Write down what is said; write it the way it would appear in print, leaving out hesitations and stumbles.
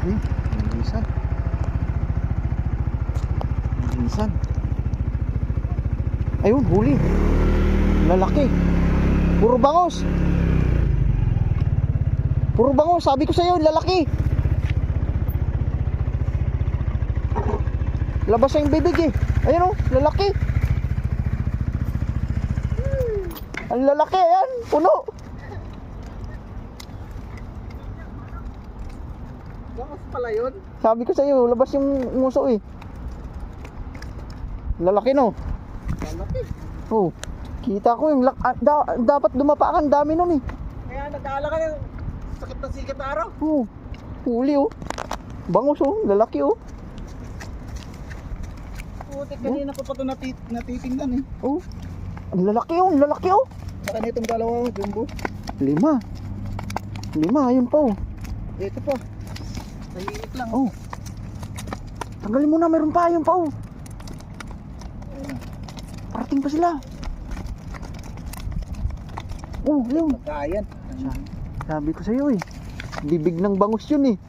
Ay, nalisan. Nalisan. Ayun, huli. Lalaki. Puro bangos. Puro bangos, sabi ko sa'yo, lalaki. Labas na yung bibig eh. Ayun oh, lalaki. Ang lalaki, ayan, puno. Bangos pala yun. Sabi ko sa'yo, labas yung nguso eh. Lalaki no. Malaki. Oh, kita ko yung dapat dumapakan, dami nun eh. Kaya nag-aala ka ng sakit na sikat na araw. Oh, huli oh. Bangus oh, lalaki oh. Putik, kanina ko pa ito natitingnan eh. Oh, ang lalaki oh, ang lalaki oh. Saka na itong dalawa, jumbo. 5, ayun pa oh. Ito pa. Tahimik lang. Oh. Tanggalin mo na, meron pa, ayun pa oh. Parating pa sila. Oh, ayun. Magkayan. Sabi ko sa'yo eh. Bibig ng bangus yun eh.